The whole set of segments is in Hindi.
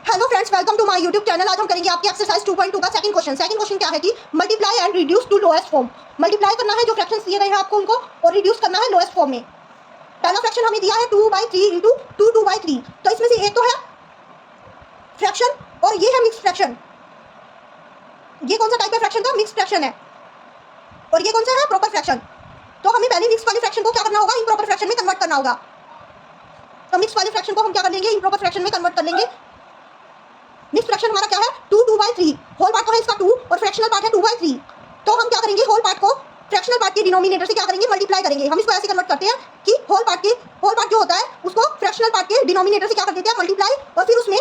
Hello friends, welcome to my YouTube channel. आज हम करेंगे आपकी एक्सरसाइज 2.2 का सेकंड क्वेश्चन। सेकंड क्वेश्चन क्या है कि multiply and reduce to lowest form. Multiply करना है जो फ्रैक्शंस दिए गए हैं आपको उनको, और रिड्यूस करना है लोएस्ट फॉर्म में। पहला फ्रैक्शन हमें दिया है 2/3 इंटू 2/3। तो इसमें से एक तो है फ्रैक्शन और ये है मिक्स फ्रैक्शन। ये कौन सा टाइप है फ्रैक्शन का? मिक्स फ्रैक्शन है। और ये कौन सा है? Proper fraction. तो हमें पहले मिक्स वाले फ्रैक्शन को क्या करना होगा? इम्प्रॉपर फ्रैक्शन में कन्वर्ट करना होगा। तो मिक्स वाले फ्रैक्शन को हम क्या कर लेंगे? इम्प्रॉपर फ्रैक्शन में कन्वर्ट कर लेंगे। मिक्स फ्रैक्शन हमारा क्या है? 2/3। होल पार्ट तो है इसका 2 और फ्रैक्शनल पार्ट है 2/3। तो हम क्या करेंगे? होल पार्ट को फ्रैक्शनल पार्ट के डिनोमिनेटर से क्या करेंगे? मल्टीप्लाई करेंगे। हम इसको ऐसे कन्वर्ट करते हैं कि होल पार्ट जो होता है उसको फ्रैक्शनल पार्ट के डिनोमिनेटर से क्या कर देते हैं? मल्टीप्लाई। और फिर उसमें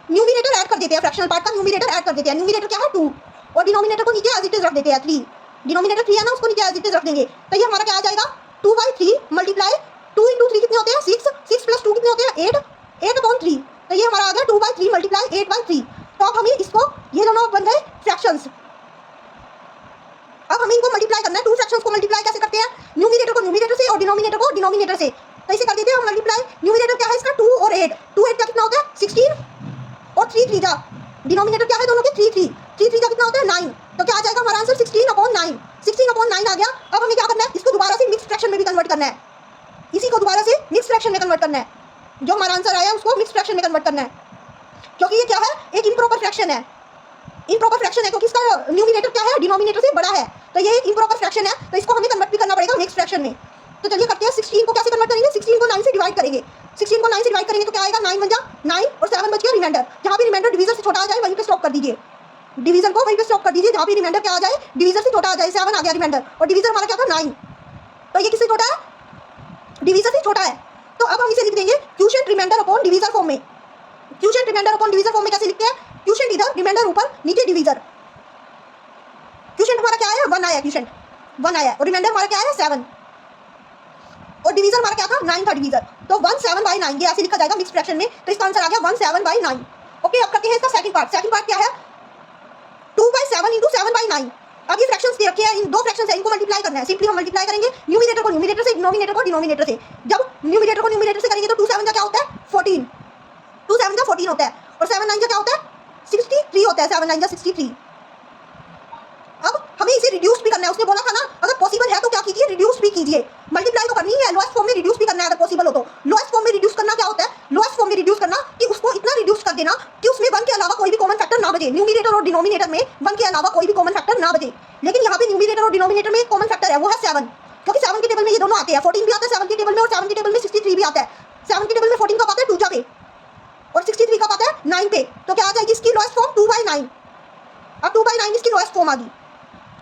न्यूमिनेटर ऐड कर देते हैं। फ्रैक्शनल पार्ट का न्यूमिनेटर ऐड कर देते हैं। न्यूमिनेटर क्या है? 2 और डिनोमिनेटर को नीचे एज इट इज रख देते हैं 3। डिनोमिनेटर 3 है ना, उसको नीचे एज इट इज रख देंगे। तो ये हमारा क्या आ जाएगा? 2/3 मल्टीप्लाई 2 इंटू 3 कितने होते हैं? 6। 6 प्लस 2 कितने होते हैं? 8। 8/3। तो ये हमारा आ गया 2/3 मल्टीप्लाई 8/3। तो अब हमें इसको, ये दोनों बन गए फ्रैक्शंस। अब हमें इनको मल्टीप्लाई करना है। 2 फ्रैक्शंस को मल्टीप्लाई कैसे करते हैं? न्यूमिनेटर को न्यूमिनेटर से और डिनोमिनेटर को डिनोमिनेटर से। तो इसे कर देते हैं हम मल्टीप्लाई। न्यूमिनेटर क्या है इसका? 2 और 8। 2 8 का कितना होता है? 16 और 3 3 जा। डिनोमिनेटर क्या है दोनों के? 3 3 3 3 का कितना होता है? 9। तो क्या आ जाएगा हमारा आंसर? 16/9। 16/9 आ गया। अब हमें क्या करना है? इसको दोबारा से मिक्स फ्रैक्शन में भी कन्वर्ट करना है। इसी को दोबारा से मिक्स फ्रैक्शन में कन्वर्ट करना है। जो हमारा आंसर आया उसको मिक्स फ्रैक्शन में कन्वर्ट करना है, क्योंकि ये क्या है? एक इम्प्रॉपर फ्रैक्शन है। इम्प्रॉपर फ्रैक्शन है क्योंकि इसका न्यूमिनेटर क्या है? डिनोमिनेटर से बड़ा है। तो ये एक इम्प्रॉपर फ्रैक्शन है, तो इसको हमें कन्वर्ट भी करना पड़ेगा मिक्स फ्रैक्शन में। तो चलिए करते हैं। 16 को कैसे कन्वर्ट करेंगे? 16 को 9 से डिवाइड करेंगे। 16 को 9 से डिवाइड करेंगे तो क्या आएगा? 9 बन जा 9 और 7 बच गया रिमाइंडर। जहाँ भी रिमाइंडर डिवीजर से छोटा आ जाए वहीं पे स्टॉप कर दीजिए। डिवीजन को वहीं पे स्टॉप कर दीजिए जहाँ भी रिमाइंडर क्या आ जाए? डिवीजर से छोटा आ जाए। 7 आ गया रिमाइंडर और डिवीजर हमारा क्या था? 9। तो ये किससे छोटा है? डिवीजर से छोटा है। तो अब हम इसे लिख देंगे quotient remainder upon divisor form में। Quotient remainder upon divisor form में कैसे लिखते हैं? क्वोशिएंट इधर, रिमाइंडर ऊपर, नीचे डिवीजर। क्वोशिएंट हमारा क्या आया? 1 आया। क्वोशिएंट 1 आया और रिमाइंडर हमारा क्या आया? 7। और डिवीजर हमारा क्या था? 9 था डिवीजर। तो 1/7/9 ये ऐसे लिखा जाएगा मिक्स फ्रैक्शन में। तो इसका आंसर आ गया 1/7/9। ओके, अब करते हैं इसका सेकंड पार्ट। सेकंड पार्ट क्या है? 2/7 इंटू 7/9। अब ये फ्रैक्शंस दे रखे हैं, इन दो फ्रैक्शंस है, इनको मल्टीप्लाई करना है। सिंपली हम मल्टीप्लाई करेंगे न्यूमिनेटर को न्यूमिनेटर से, डिनोमिनेटर को डिनोमिनेटर से। जब न्यूमिनेटर को न्यूमिनेटर से करेंगे तो 2 7 का क्या होता है? 14। 2 7 का 14 होता है और 7 9 का क्या होता है? 63 होता है। 7 9 का 63। अब हमें इसे रिड्यूस भी करना है। उसने बोला था ना, अगर पॉसिबल है तो क्या कीजिए? रिड्यूस भी कीजिए। मल्टीप्लाई तो करनी ही है, लोएस्ट फॉर्म में रिड्यूस भी करना है अगर पॉसिबल हो तो। लोएस्ट फॉर्म में रिड्यूस करना क्या होता है? लोएस्ट फॉर्म में रिड्यूस करना कि उसको इतना रिड्यूस कर देना कि उसमें 1 के अलावा कोई भी कॉमन फैक्टर ना बचे। न्यूमिनेटर और डिनोमिनेटर में 1 के अलावा कोई भी कॉमन फैक्टर ना बचे। लेकिन यहाँ पे न्यूमिनेटर और डिनोमिनेटर में एक कॉमन फैक्टर है, वो है 7। क्योंकि 7 के टेबल में ये दोनों आते हैं। 14 भी आता है 7 के टेबल में और 7 के टेबल में 63 भी आता है। 7 के टेबल में 14 का आता है 2 पे और 63 का आता है 9 पे। तो क्या आ जाएगी इसकी लोएस्ट फॉर्म? 2/9। अब 2/9 इसकी लोएस्ट फॉर्म आ गई।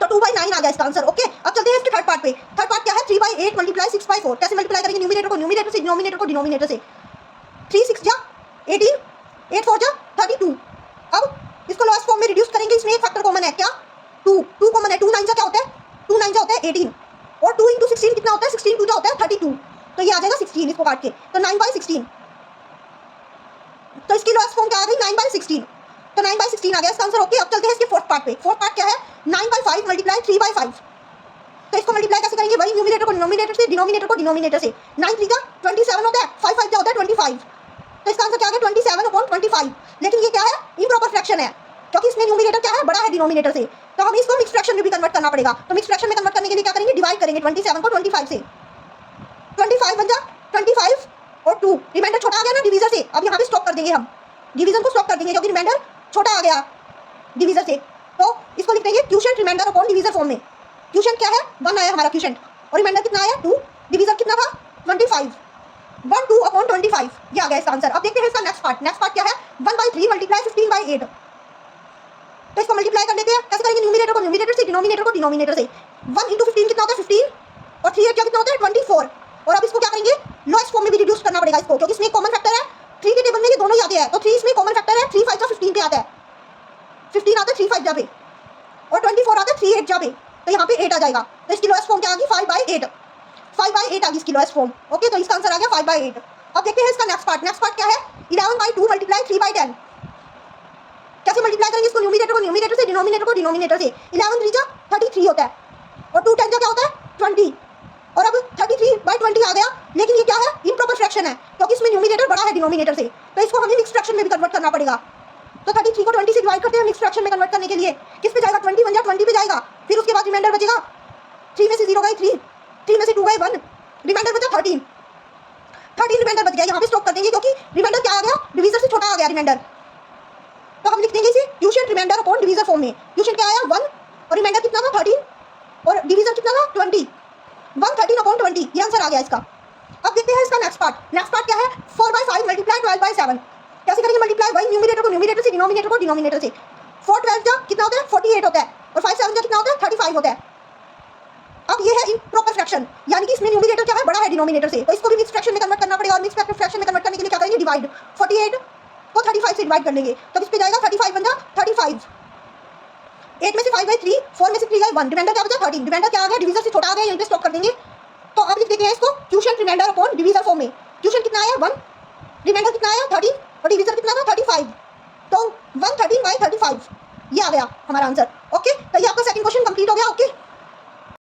तो 2/9 आ गया इसका आंसर। ओके, अब चलते हैं इसके थर्ड पार्ट पे। थर्ड पार्ट क्या है? 3/8 मल्टीप्लाई 6/4। कैसे मल्टीप्लाई करेंगे? न्यूमिनेटर को न्यूमिनेटर से, डिनोमिनेटर को डिनोमिनेटर से। 3 6 जा 18, 8 4 जा 32। अब इसको लोएस्ट फॉर्म में रिड्यूस करेंगे। इसमें एक फैक्टर कॉमन है, क्या? 2 कॉमन है। 2 9 जा क्या होता है? 2 9 जा होता है 18 और 2 इंटू 16 कितना होता है? 16 2 जा होता है 32। तो ये आ जाएगा 16 इसको काट के। तो 9/16। तो इसकी लोएस्ट फॉर्म क्या आ गई? 9/16। तो 9/16 आ गया इसका आंसर। ओके, अब चलते हैं इसके फोर्थ पार्ट पे। फोर्थ पार्ट क्या है? 9/5 मल्टीप्लाई 3/5। तो इसको मल्टीप्लाई कैसे करेंगे? वही न्यूमिनेटर को न्यूमिनेटर से, डिनोमिनेटर को डिनोमिनेटर से। 9 3 का 27 होता है, 5 5 होता है 25। तो इसका आंसर क्या आ गया? 27/25। लेकिन ये क्या है? इम्प्रॉपर फ्रैक्शन है क्योंकि इसमें न्यूमिनेटर क्या है? बड़ा है डिनोमिनेटर से। तो हमें इसको मिक्स फ्रैक्शन में भी कन्वर्ट करना पड़ेगा। तो मिक्स फ्रैक्शन में कन्वर्ट करने के लिए क्या करेंगे? डिवाइड करेंगे 27 को 25 से। 25 बन जा 25 और 2 रिमाइंडर छोटा आ गया ना डिवीजर से। अब यहाँ पे स्टॉप कर देंगे, हम डिवीजन को स्टॉप कर देंगे क्योंकि रिमाइंडर छोटा आ गया डिवीजर से। तो इसको लिख देंगे quotient remainder upon divisor form में। क्वोशिएंट क्या है? 1 आया हमारा क्वोशिएंट और रिमाइंडर कितना आया? 2। डिवीजर कितना था? 25। 1 2/25 ये आ गया इसका आंसर। अब देखते हैं इसका नेक्स्ट पार्ट। नेक्स्ट पार्ट क्या है? 1/3 मल्टीप्लाई 15/8। तो इसको मल्टीप्लाई कर लेते हैं। कैसे करेंगे? न्यूमिनेटर को न्यूमिनेटर से, डिनोमिनेटर को डिनोमिनेटर से। 1 इंटू 15 कितना होता है? 15 और 3 8 कितना होता है? 24। और अब इसको क्या करेंगे? लोएस्ट फॉर्म में भी रिड्यूस करना पड़ेगा इसको, क्योंकि इसमें एक कॉमन फैक्टर है। 3 के टेबल में ये दोनों ही आते हैं। तो 3 इसमें कॉमन फैक्टर है। 3 5 का 15 पे आता है, 15 आता है 3 5 जा पे और 24 आता है 3 8 जा पे। तो यहाँ पे 8 आ जाएगा। तो इसकी लोएस्ट फॉर्म क्या आ गई? 5/8। 5/8 आ गई इसकी लोएस्ट फॉर्म। ओके, तो इसका आंसर आ गया 5/8। अब देखते हैं इसका नेक्स्ट पार्ट। नेक्स्ट पार्ट क्या है? 11/2 मल्टीप्लाई 3/10। कैसे मल्टीप्लाई करेंगे इसको? न्यूमिनेटर को न्यूमिनेटर से, डिनोमिनेटर को डिनोमिनेटर से। 11 3 जा 33 होता है और 2 10 जा क्या होता है? 20। और अब 33/20 आ गया। लेकिन ये क्या है? इम्प्रॉपर फ्रैक्शन फ्रैक्शन है, क्योंकि इसमें न्यूमिनेटर बड़ा है डिनोमिनेटर से, तो इसको हमें मिक्स फ्रैक्शन में भी कन्वर्ट करना पड़ेगा। तो 33 को 20 से डिवाइड करते हैं मिक्स फ्रैक्शन में कन्वर्ट करने के लिए। किस पे जाएगा? 20 बन जाए 20 पे जाएगा, फिर उसके बाद रिमाइंडर बचेगा 3 में से 0 गए 3, 3 में से 2 गए 1, रिमाइंडर बचा 13 रिमाइंडर बच गया। यहाँ पे स्टॉप कर देंगे क्योंकि रिमाइंडर क्या आ गया? डिवीजर से छोटा आ गया रिमाइंडर। तो हम लिख देंगे इसे quotient remainder upon divisor form में। क्वोशिएंट क्या आया? 1 और रिमाइंडर कितना था? 13 और डिवीजर कितना था? 20। 113 अपॉन 20, ये आंसर आ गया इसका। अब देखते हैं इसका नेक्स्ट पार्ट। नेक्स्ट पार्ट क्या है? 4/5 मल्टीप्लाई 12/7। कैसे करेंगे मल्टीप्लाई? वही न्यूमिनेटर को न्यूमिनेटर से, डिनोमिनेटर को डिनोमिनेटर से। 4 12 जा कितना होता है? 48 होता है, और 5 7 जा कितना होता है? 35 होता है। अब ये है इम्प्रॉपर फ्रैक्शन, यानी कि इसमें न्यूमिनेटर क्या है? बड़ा है डिनोमिनेटर से, तो इसको भी मिक्स फ्रैक्शन में कन्वर्ट करना पड़ेगा। और मिक्स फ्रैक्शन में कन्वर्ट करने के लिए क्या करेंगे? डिवाइड। 48 को 35 से डिवाइड कर लेंगे, तो किस पे जाएगा? 35 बन जा 35। 8 में से 5 गए 3, 4 में से 3 गए 1, रिमाइंडर क्या बचा? 13। रिमाइंडर क्या आ गया? डिवीजर से छोटा आ गया, यहीं पे स्टॉप कर देंगे। तो अब लिख देते हैं इसको quotient remainder upon divisor form में। क्वोशिएंट कितना आया? 1, रिमाइंडर कितना आया? 13, और डिवीजर कितना था? 35। तो 113/35, ये आ गया हमारा आंसर। ओके, तो ये आपका सेकंड क्वेश्चन कंप्लीट हो गया। ओके।